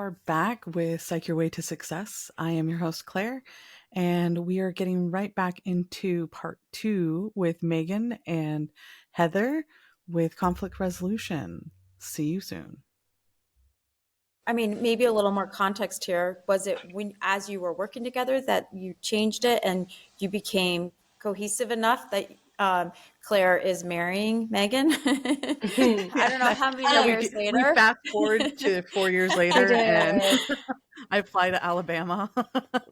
are back with Psych Your Way to Success. I am your host, Claire, and we are getting right back into part 2 with Megan and Heather with conflict resolution. See you soon. I mean, maybe a little more context here. Was it when, as you were working together, that you changed it and you became cohesive enough that Claire is marrying Megan? I don't know how many years we later. fast forward to 4 years later, and I fly to Alabama.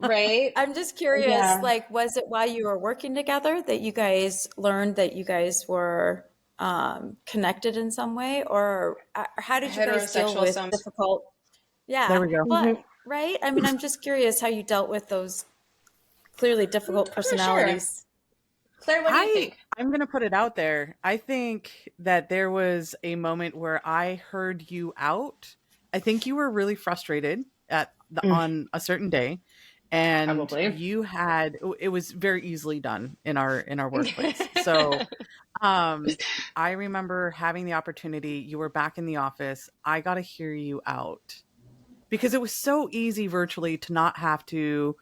Right? I'm just curious, Yeah. like, was it while you were working together that you guys learned that you guys were connected in some way, or how did you guys deal Heterosexual with sounds. difficult? Yeah, There we go. but right. I mean, I'm just curious how you dealt with those clearly difficult Sure. personalities. Claire, what do you think? I'm going to put it out there. I think that there was a moment where I heard you out. I think you were really frustrated on a certain day, and Probably. it was very easily done in our workplace. So I remember having the opportunity. You were back in the office. I got to hear you out because it was so easy virtually to not have to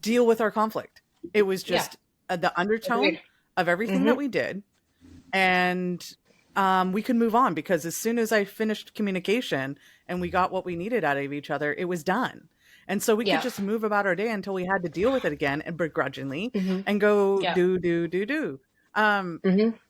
deal with our conflict. It was just the undertone Agreed. of everything that we did. And we could move on because as soon as I finished communication and we got what we needed out of each other, it was done. And so we could just move about our day until we had to deal with it again and begrudgingly and go do.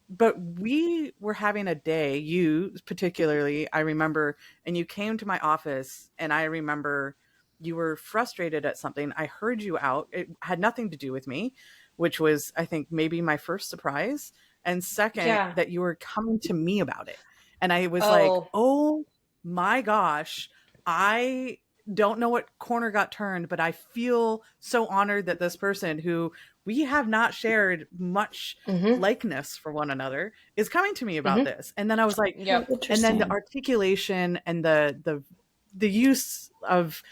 But we were having a day, you particularly, I remember, and you came to my office and I remember you were frustrated at something. I heard you out. It had nothing to do with me, which was, I think, maybe my first surprise. And second, that you were coming to me about it. And I was like, oh my gosh, I don't know what corner got turned, but I feel so honored that this person who we have not shared much likeness for one another is coming to me about this. And then I was like, and then the articulation and the use of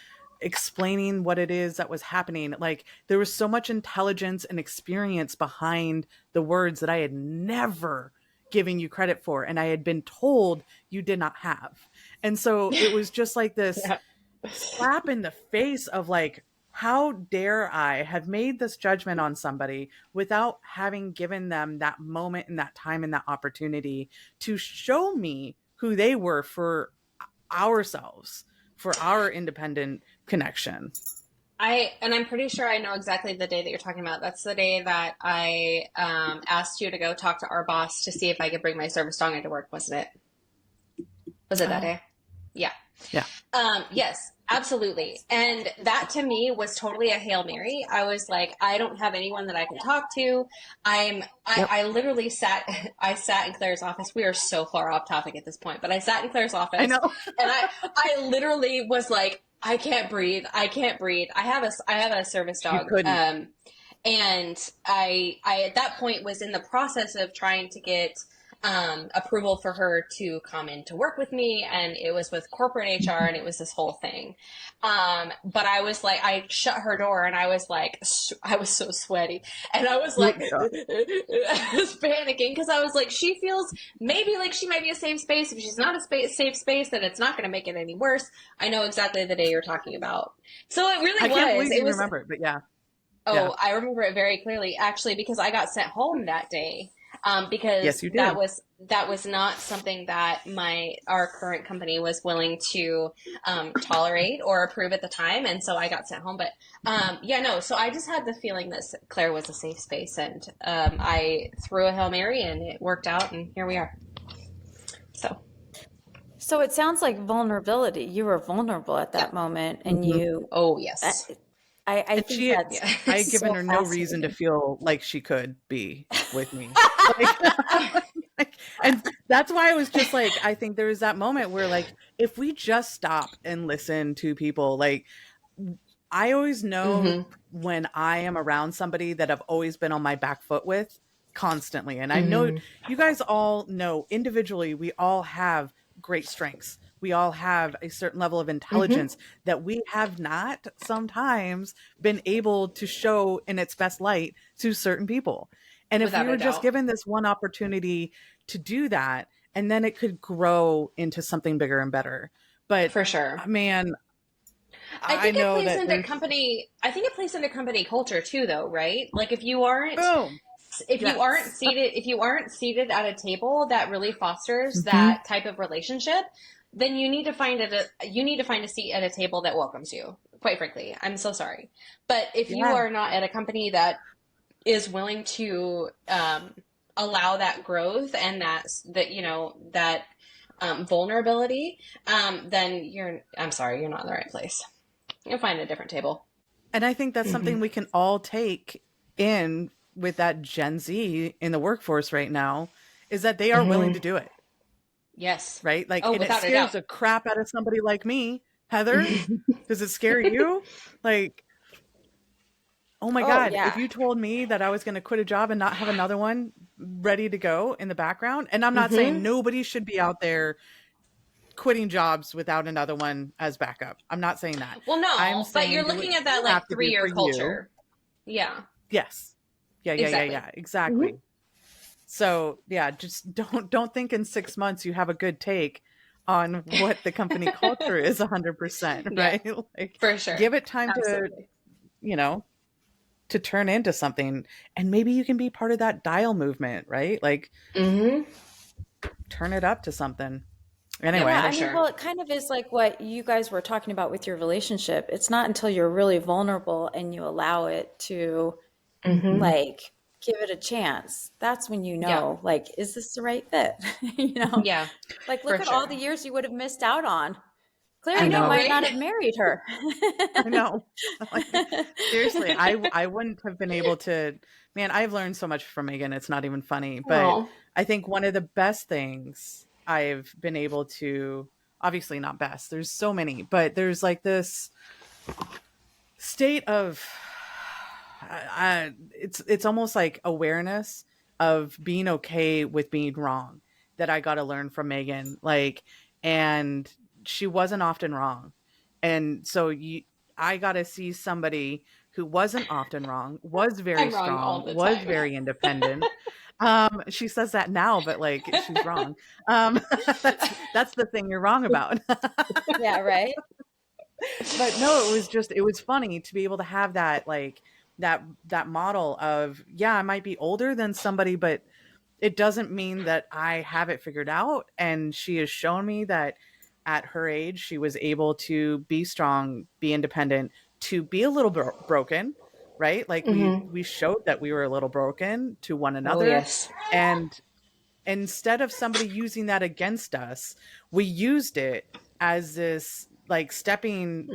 explaining what it is that was happening, like there was so much intelligence and experience behind the words that I had never given you credit for, and I had been told you did not have. And so it was just like this slap in the face of like, how dare I have made this judgment on somebody without having given them that moment and that time and that opportunity to show me who they were for ourselves, for our independent connection. I'm pretty sure I know exactly the day that you're talking about. That's the day that I asked you to go talk to our boss to see if I could bring my service dog into work, wasn't it? Was it that day? Yeah. Yes, absolutely. And that to me was totally a Hail Mary. I was like, I don't have anyone that I can talk to. I literally sat in Claire's office. We are so far off topic at this point, but I sat in Claire's office. I know. And I literally was like, I can't breathe. I have a service dog. And I at that point was in the process of trying to get approval for her to come in to work with me, and it was with corporate HR, and it was this whole thing. But I was like, I shut her door, and I was like, I was so sweaty, and I was like, I was panicking because I was like, she feels maybe like she might be a safe space. If she's not a safe space, then it's not going to make it any worse. I know exactly the day you're talking about. So it really was. I can't believe you remember it, but yeah. Oh, I remember it very clearly, actually, because I got sent home that day. Because yes, you did. that was not something that our current company was willing to tolerate or approve at the time, and so I got sent home. But so I just had the feeling that Claire was a safe space, and I threw a Hail Mary, and it worked out, and here we are. So it sounds like vulnerability. You were vulnerable at that moment, and you. Oh yes. I think that's I had given her no reason to feel like she could be with me. And that's why I was just like, I think there was that moment where like, if we just stop and listen to people, like I always know when I am around somebody that I've always been on my back foot with constantly. And I know you guys all know individually, we all have great strengths. We all have a certain level of intelligence that we have not sometimes been able to show in its best light to certain people. And if we were just given this one opportunity to do that, and then it could grow into something bigger and better. But For sure. man, I think it know plays that into company. I think it plays into company culture too, though, right? Like if you aren't, boom. Yes. if you aren't seated at a table that really fosters Mm-hmm. that type of relationship, then you need to find a seat at a table that welcomes you. Quite frankly, I'm so sorry, but if you Yeah. are not at a company that is willing to allow that growth and that vulnerability, then I'm sorry, you're not in the right place. You'll find a different table. And I think that's something we can all take in with that Gen Z in the workforce right now, is that they are willing to do it. Yes. Right? Like, Oh, and it without a doubt. scares the crap out of somebody like me. Heather, does it scare you? Like, oh my Oh, God, if yeah. you told me that I was going to quit a job and not have another one ready to go in the background, and I'm not saying nobody should be out there quitting jobs without another one as backup. I'm not saying that. Well, I'm no, but saying you're do what looking at you that have like to do for 3-year you. culture. Yeah. Yes. Yeah. Exactly. Exactly. So yeah, just don't think in 6 months you have a good take on what the company culture is 100%, Yeah, right? Like, for sure. give it time Absolutely. to, to turn into something, and maybe you can be part of that dial movement, right? Like, turn it up to something. Yep, Yeah, Anyway, for I mean, sure. well, it kind of is like what you guys were talking about with your relationship. It's not until you're really vulnerable and you allow it to, like, give it a chance. That's when you Yeah. know, like, is this the right fit? You know, Yeah, like, for look at all sure. the years you would have missed out on. Claire I and you know, might right? not have married her. I know. Like, seriously, I wouldn't have been able to. Man, I've learned so much from Megan. It's not even funny, but Oh. I think one of the best things I've been able to, obviously not best, there's so many, but there's like this state of it's almost like awareness of being okay with being wrong that I got to learn from Megan. Like, and she wasn't often wrong. And so I got to see somebody who wasn't often wrong, was very I'm wrong all strong, the was time. very independent. She says that now, but like, she's wrong. That's the thing you're wrong about. Yeah, right? But no, it was funny to be able to have that, like, that model of, yeah, I might be older than somebody, but it doesn't mean that I have it figured out. And she has shown me that at her age she was able to be strong, be independent, to be a little broken, right? Like, we showed that we were a little broken to one Oh, another. yes. And instead of somebody using that against us, we used it as this, like, stepping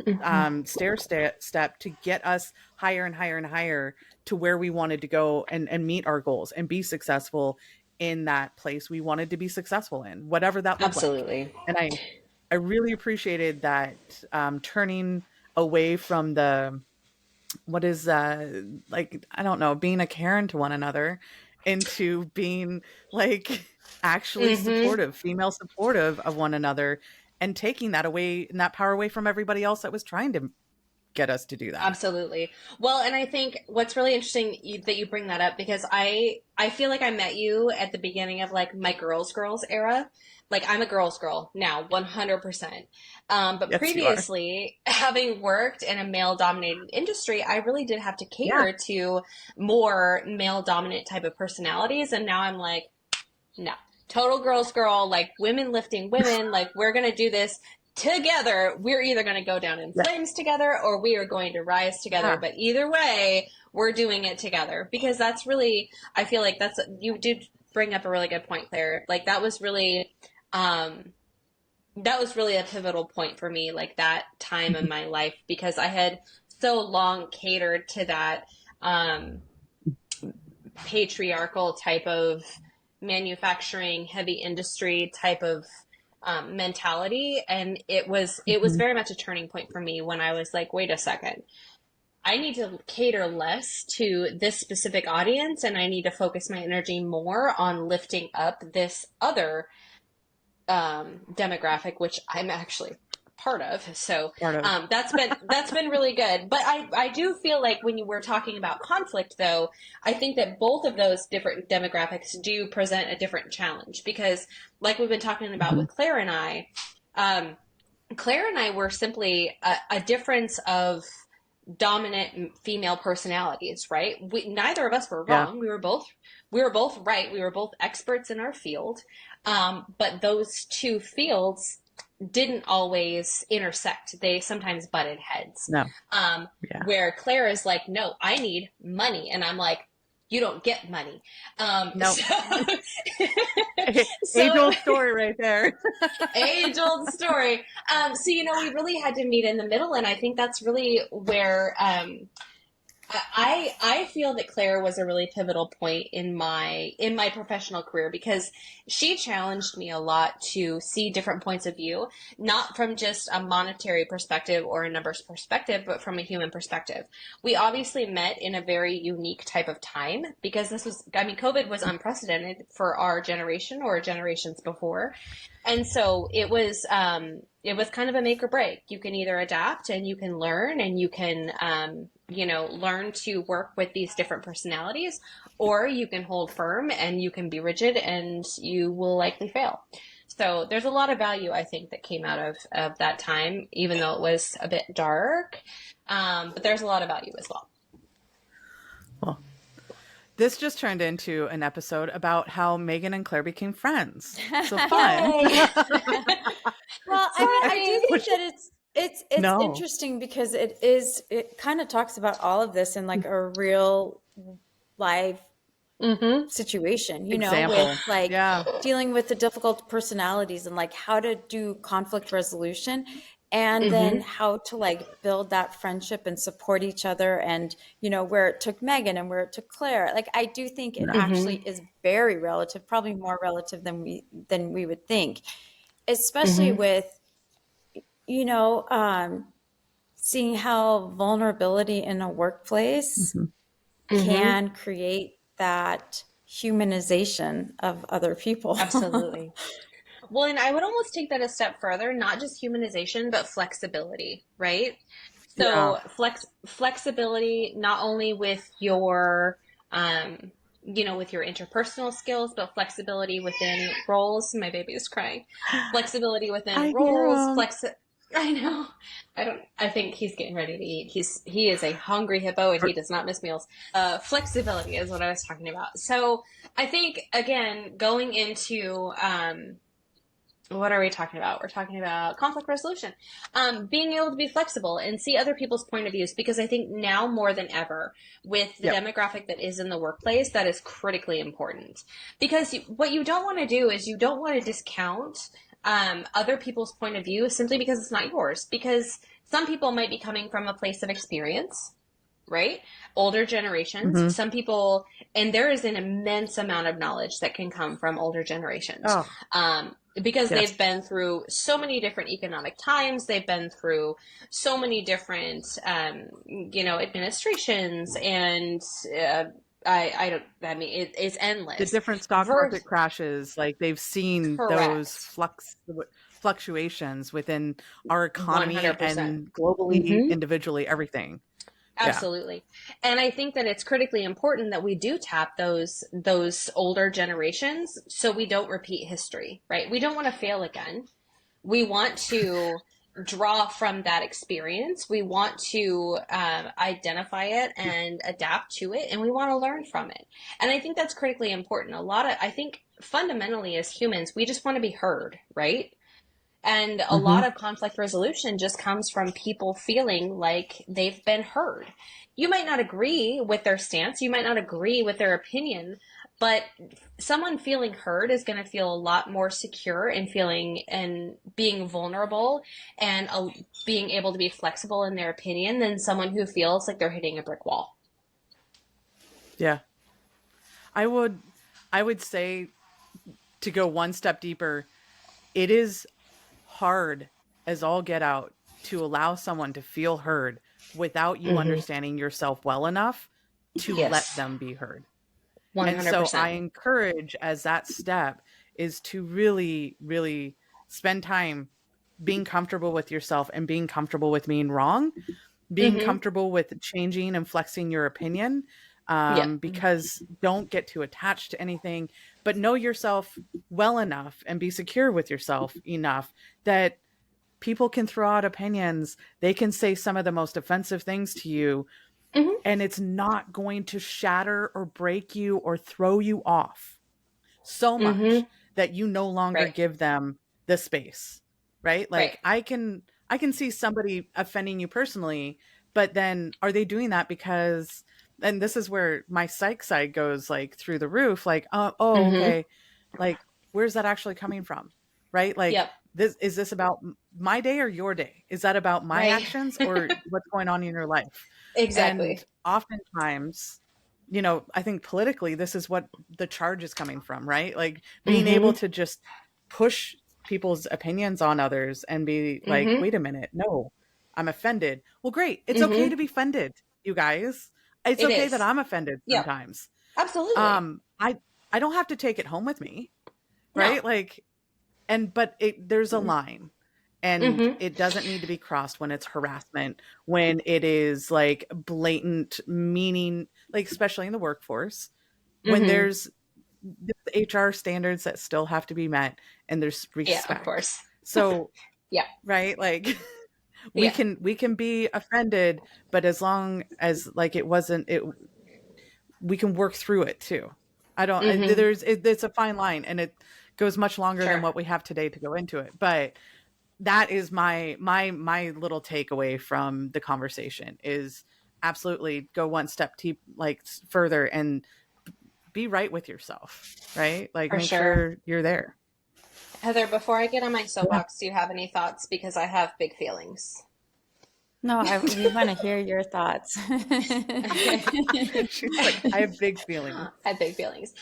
step to get us higher and higher and higher to where we wanted to go, and meet our goals and be successful in that place we wanted to be successful in, whatever that looked like. Absolutely. And I really appreciated that, turning away from the, what is like, I don't know, being a Karen to one another, into being, like, actually supportive, female supportive of one another, and taking that away, and that power away from everybody else that was trying to get us to do that. Absolutely. Well, and I think what's really interesting that you bring that up, because I feel like I met you at the beginning of like my girls era. Like I'm a girls girl now, 100%. But Yes, you are. previously, having worked in a male dominated industry, I really did have to Yeah. cater to more male dominant type of personalities. And now I'm like, no, total girls girl, like women lifting women, like we're going to do this together. We're either going to go down in Yeah. flames together or we are going to rise together. Yeah. But either way, we're doing it together, because that's really, I feel like you did bring up a really good point, Claire. Like that was really a pivotal point for me, like that time in my life, because I had so long catered to that patriarchal type of manufacturing, heavy industry type of mentality. And it was very much a turning point for me when I was like, wait a second, I need to cater less to this specific audience, and I need to focus my energy more on lifting up this other demographic, which I'm actually part of. So that's been really good. But I do feel like when you were talking about conflict, though, I think that both of those different demographics do present a different challenge, because like we've been talking about with Claire and I, Claire and I were simply a difference of dominant female personalities, right? Neither of us were wrong. Yeah. We were both right. We were both experts in our field. But those two fields didn't always intersect. They sometimes butted heads. No. Yeah. Where Claire is like, no, I need money. And I'm like, you don't get money. No. So, age-old story right there. age-old story. So, we really had to meet in the middle. And I think that's really where I feel that Claire was a really pivotal point in my professional career, because she challenged me a lot to see different points of view, not from just a monetary perspective or a numbers perspective, but from a human perspective. We obviously met in a very unique type of time, because COVID was unprecedented for our generation or generations before. And so it was kind of a make or break. You can either adapt and you can learn and you can, learn to work with these different personalities, or you can hold firm and you can be rigid and you will likely fail. So there's a lot of value, I think, that came out of that time, even though it was a bit dark. But there's a lot of value as well. Well, this just turned into an episode about how Maegan and Claire became friends. So fun. Well, I do think that it's interesting, because it kind of talks about all of this in like a real live situation, with like dealing with the difficult personalities and like how to do conflict resolution, and then how to like build that friendship and support each other, and where it took Maegan and where it took Claire. Like, I do think it actually is very relative, probably more relative than we would think, especially with seeing how vulnerability in a workplace can create that humanization of other people. Absolutely. Well, and I would almost take that a step further, not just humanization, but flexibility, right? So flexibility, not only with your, with your interpersonal skills, but flexibility within roles. My baby is crying. Flexibility within roles. I know. I think he's getting ready to eat. He is a hungry hippo and he does not miss meals. Flexibility is what I was talking about. So I think, again, going into, what are we talking about? We're talking about conflict resolution. Being able to be flexible and see other people's point of views, because I think now more than ever, with the demographic that is in the workplace, that is critically important. Because what you don't want to do is you don't want to discount other people's point of view simply because it's not yours. Because some people might be coming from a place of experience, right? Older generations. Some people, and there is an immense amount of knowledge that can come from older generations. Because they've been through so many different economic times. They've been through so many different, administrations, and it's endless. The different stock market crashes, like they've seen those fluctuations within our economy 100%. And globally, individually, everything. Absolutely. Yeah. And I think that it's critically important that we do tap those older generations so we don't repeat history, right? We don't want to fail again. We want to draw from that experience. We want to identify it and adapt to it, and we want to learn from it. And I think that's critically important. I think fundamentally as humans, we just want to be heard, right? And a lot of conflict resolution just comes from people feeling like they've been heard. You might not agree with their stance. You might not agree with their opinion, but someone feeling heard is going to feel a lot more secure in feeling and being vulnerable and being able to be flexible in their opinion than someone who feels like they're hitting a brick wall. Yeah. I would say, to go one step deeper, it is hard as all get out to allow someone to feel heard without you understanding yourself well enough to let them be heard. 100%. And so I encourage, as that step, is to really, really spend time being comfortable with yourself and being comfortable with being wrong, being comfortable with changing and flexing your opinion, because don't get too attached to anything, but know yourself well enough and be secure with yourself enough that people can throw out opinions. They can say some of the most offensive things to you, and it's not going to shatter or break you or throw you off so much that you no longer give them the space, right? Like I can see somebody offending you personally, but then are they doing that because, and this is where my psych side goes like through the roof, like, okay, like where's that actually coming from? Right? Like is this about my day or your day? Is that about my actions or what's going on in your life? Exactly. And oftentimes, you know, I think politically, this is what the charge is coming from, right? Like being able to just push people's opinions on others and be like, wait a minute, no, I'm offended. Well, great. It's okay to be offended, you guys. It's okay that I'm offended sometimes. Absolutely. I don't have to take it home with me, right? No. Like, but there's a line. And it doesn't need to be crossed when it's harassment, when it is like blatant meaning, like especially in the workforce, when there's HR standards that still have to be met and there's respect. Yeah, of course. So, yeah. Right. Like we can be offended, but as long as like we can work through it too. It's a fine line and it goes much longer than what we have today to go into it. But that is my little takeaway from the conversation is absolutely go one step further and be right with yourself, right? Like make sure you're there. Heather, before I get on my soapbox, do you have any thoughts? Because I have big feelings. No, we want to hear your thoughts. She's like, I have big feelings. I have big feelings.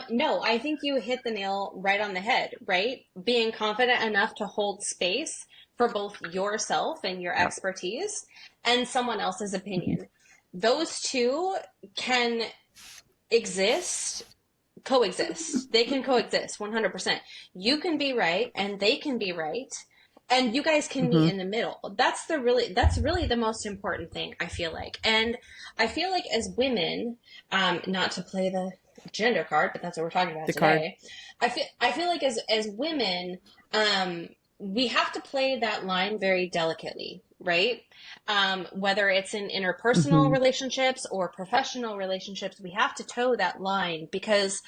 No, I think you hit the nail right on the head, right? Being confident enough to hold space for both yourself and your expertise and someone else's opinion. Those two can coexist. They can coexist 100%. You can be right and they can be right. And you guys can meet in the middle. That's really the most important thing, I feel like. And I feel like as women, not to play the gender card, but that's what we're talking about today. I feel like as women, we have to play that line very delicately, right? Whether it's in interpersonal relationships or professional relationships, we have to toe that line because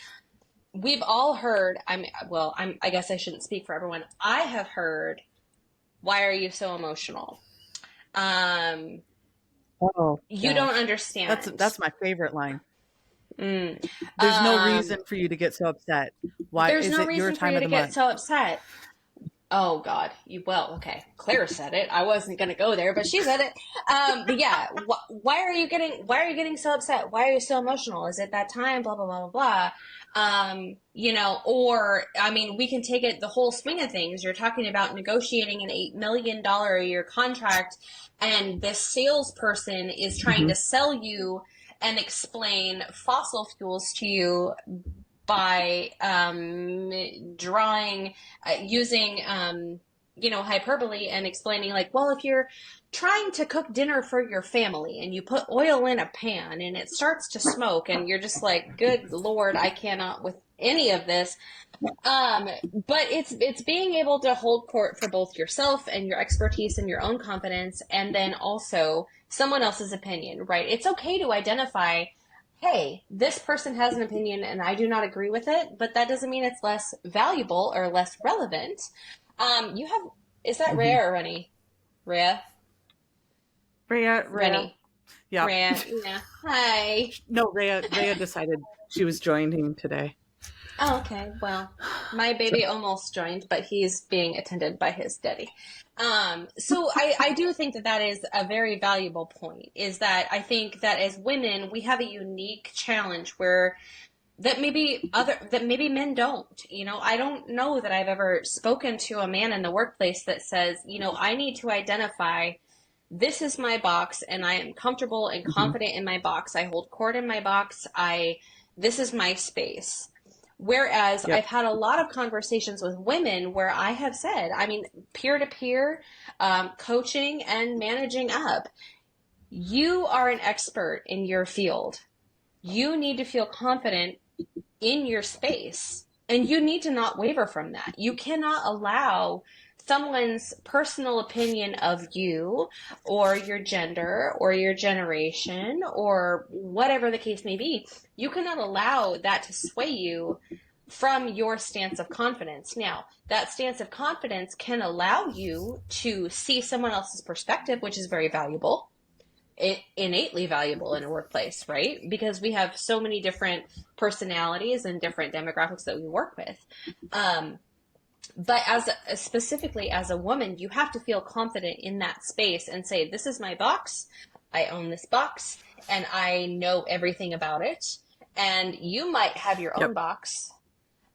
we've all heard, I guess I shouldn't speak for everyone. I have heard, why are you so emotional? You don't understand. That's my favorite line. There's no reason for you to get so upset. Why is it your time of the month? There's no reason for you to get so upset. Oh God, okay. Claire said it. I wasn't going to go there, but she said it. But yeah, why are you getting so upset? Why are you so emotional? Is it that time? Blah, blah, blah, blah, blah. We can take it the whole swing of things. You're talking about negotiating an $8 million a year contract and this salesperson is trying to sell you and explain fossil fuels to you by using hyperbole and explaining like, well, if you're trying to cook dinner for your family and you put oil in a pan and it starts to smoke and you're just like, good Lord, I cannot with any of this. But it's being able to hold court for both yourself and your expertise and your own confidence, and then also someone else's opinion, right? It's okay to identify, hey, this person has an opinion and I do not agree with it, but that doesn't mean it's less valuable or less relevant. Is that Rhea or Rennie? Rhea? Rennie. Yeah. Rhea, yeah. Hi. No, Rhea decided she was joining today. Oh, okay. Well, my baby almost joined, but he's being attended by his daddy. So I do think that is a very valuable point, is that I think that as women, we have a unique challenge that maybe men don't. I don't know that I've ever spoken to a man in the workplace that says, I need to identify, this is my box and I am comfortable and confident in my box. I hold court in my box. This is my space. Whereas I've had a lot of conversations with women where I have said, peer-to-peer coaching and managing up, you are an expert in your field. You need to feel confident in your space and you need to not waver from that. You cannot allow someone's personal opinion of you or your gender or your generation or whatever the case may be, you cannot allow that to sway you from your stance of confidence. Now, that stance of confidence can allow you to see someone else's perspective, which is very valuable, innately valuable in a workplace, right? Because we have so many different personalities and different demographics that we work with. But specifically as a woman, you have to feel confident in that space and say, this is my box. I own this box and I know everything about it. And you might have your own box.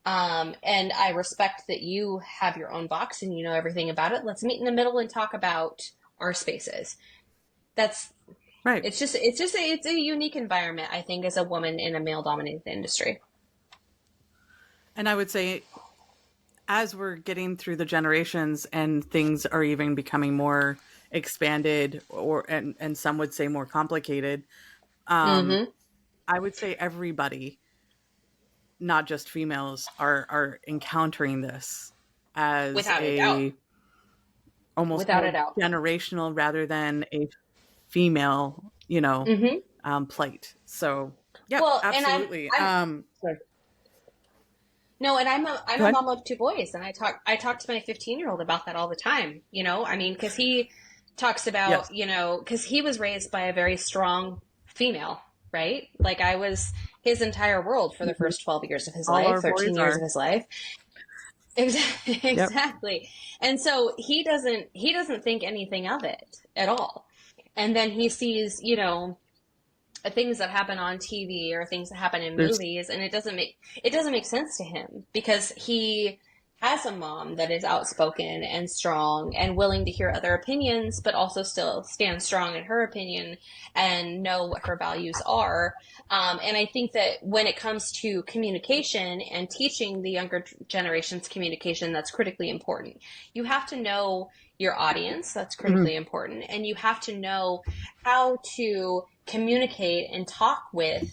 And I respect that you have your own box and you know everything about it. Let's meet in the middle and talk about our spaces. That's right. It's a unique environment, I think, as a woman in a male dominated industry. And I would say, as we're getting through the generations and things are even becoming more expanded and some would say more complicated, I would say everybody, not just females, are encountering this as almost without a doubt, generational rather than a female, plight. So yeah, well, absolutely. No, and I'm a mom of 2 boys, and I talk to my 15-year-old about that all the time. Because he talks about, because he was raised by a very strong female, right? Like I was his entire world for the first 12 years of his life, 13 years of his life. Exactly. Yep. And so he doesn't think anything of it at all. And then he sees, things that happen on TV or things that happen in movies, and it doesn't make sense to him because he has a mom that is outspoken and strong and willing to hear other opinions, but also still stand strong in her opinion and know what her values are. And I think that when it comes to communication and teaching the younger generations communication, that's critically important. You have to know your audience. That's critically important. And you have to know how to communicate and talk with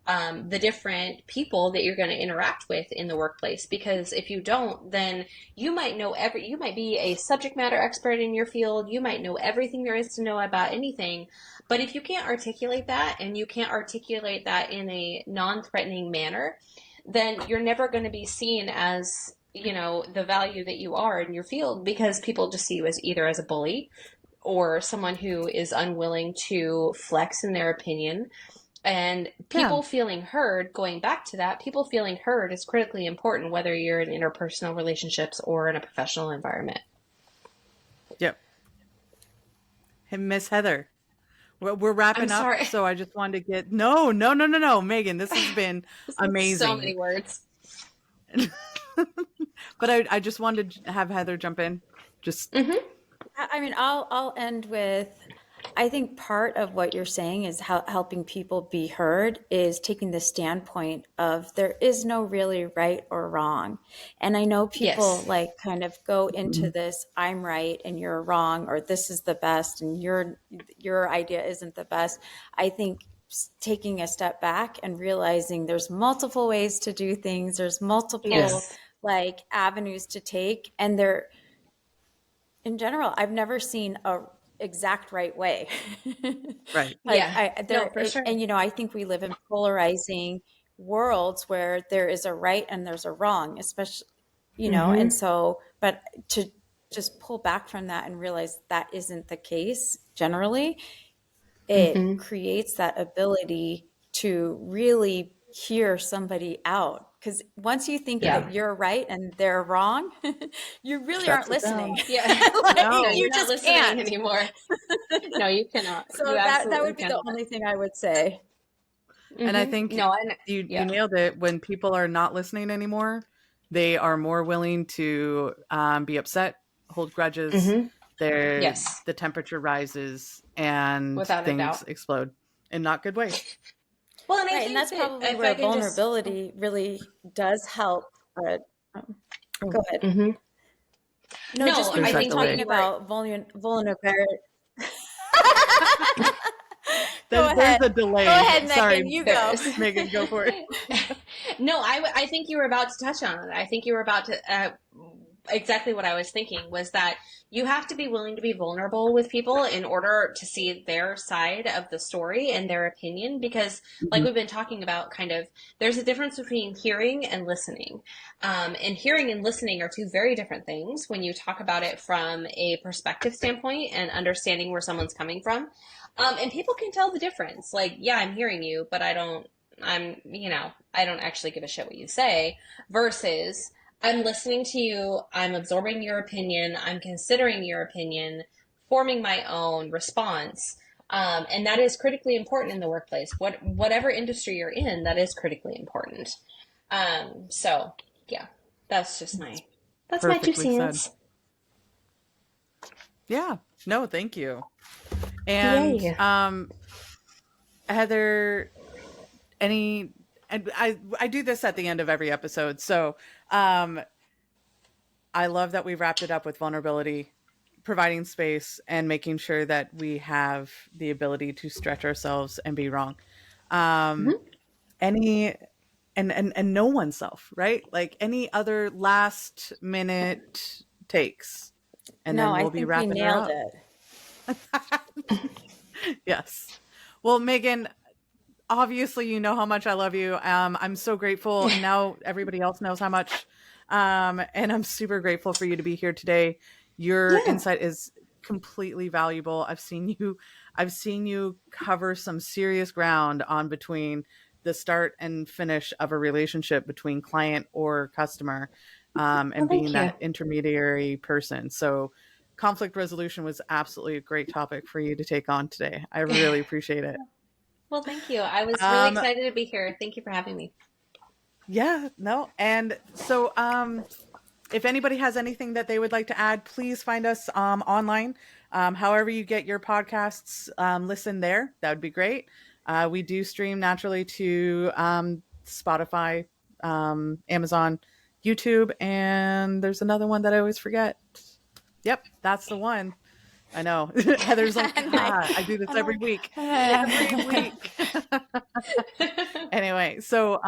the different people that you're going to interact with in the workplace. Because if you don't, then you might you might be a subject matter expert in your field. You might know everything there is to know about anything. But if you can't articulate that and you can't articulate that in a non-threatening manner, then you're never going to be seen as, the value that you are in your field, because people just see you as either as a bully or someone who is unwilling to flex in their opinion. And people feeling heard, going back to that, people feeling heard is critically important, whether you're in interpersonal relationships or in a professional environment. Yep. Hey, Miss Heather, we're wrapping up, so I just wanted to get... No, Maegan, this has been amazing. So many words. But I just wanted to have Heather jump in. Just... I mean, I'll end with, I think part of what you're saying is helping people be heard is taking the standpoint of there is no really right or wrong. And I know people like kind of go into this, I'm right and you're wrong, or this is the best and your idea isn't the best. I think taking a step back and realizing there's multiple ways to do things. There's multiple like avenues to take, and in general, I've never seen a exact right way. Right. For sure. And, I think we live in polarizing worlds where there is a right and there's a wrong, especially, and so, but to just pull back from that and realize that isn't the case generally, it creates that ability to really hear somebody out. Because once you think that you're right and they're wrong, you really aren't listening. You just listening can't anymore. No, you cannot. So that would be the only thing I would say. And I think you nailed it. When people are not listening anymore, they are more willing to be upset, hold grudges. The temperature rises and things explode in not good ways. Well, and I think that's probably where vulnerability really does help. But go ahead. No, just I think talking about vulnerability. There's a delay. Go ahead, Maegan. Sorry, you go. Maegan, go for it. No, I think you were about to touch on it. I think you were about to. exactly what I was thinking, was that you have to be willing to be vulnerable with people in order to see their side of the story and their opinion, because like we've been talking about, kind of, there's a difference between hearing and listening. And hearing and listening are two very different things when you talk about it from a perspective standpoint and understanding where someone's coming from. And people can tell the difference. Like, yeah, I'm hearing you, but I don't actually give a shit what you say, versus I'm listening to you, I'm absorbing your opinion, I'm considering your opinion, forming my own response. And that is critically important in the workplace. Whatever industry you're in, that is critically important. So yeah, that's my 2 cents. Yeah, no, thank you. And Heather, I do this at the end of every episode. So I love that we wrapped it up with vulnerability, providing space, and making sure that we have the ability to stretch ourselves and be wrong. And know oneself, right? Like, any other last minute takes, and then we'll be wrapping it up. It. Yes. Well, Maegan, obviously, you know how much I love you. I'm so grateful. And now everybody else knows how much. And I'm super grateful for you to be here today. Your insight is completely valuable. I've seen you cover some serious ground on between the start and finish of a relationship between client or customer, and being that intermediary person. So conflict resolution was absolutely a great topic for you to take on today. I really appreciate it. Well, thank you. I was really excited to be here. Thank you for having me. Yeah, no. And so if anybody has anything that they would like to add, please find us online. However you get your podcasts, listen there. That would be great. We do stream naturally to Spotify, Amazon, YouTube, and there's another one that I always forget. Yep, that's the one. I know. Heather's like, I do this every week. Every week. Anyway, so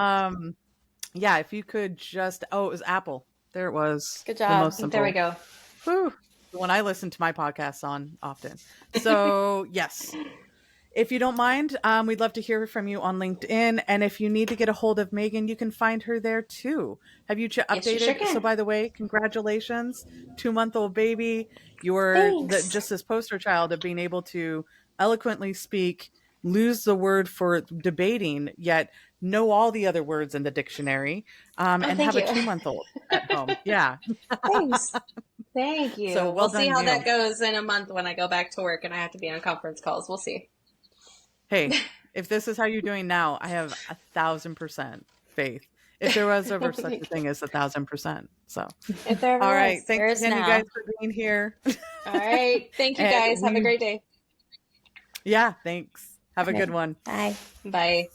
yeah, if you could just, it was Apple. There it was. Good job. The most simple. There we go. Whew. When I listen to my podcasts on often. So yes. If you don't mind, we'd love to hear from you on LinkedIn. And if you need to get a hold of Maegan, you can find her there too. Have you updated? Yes, you sure. So by the way, congratulations, 2-month-old baby. You're just this poster child of being able to eloquently speak, lose the word for debating, yet know all the other words in the dictionary, and have a 2-month-old at home. Yeah. Thanks. Thank you. So we'll see how that goes in a month when I go back to work and I have to be on conference calls. We'll see. Hey, if this is how you're doing now, I have 1,000% faith. If there was ever such a thing as 1,000%. So, if there all was, right. Thanks again, you guys, for being here. All right. Thank you, guys. Have a great day. Yeah, thanks. Have a good one. Bye. Bye.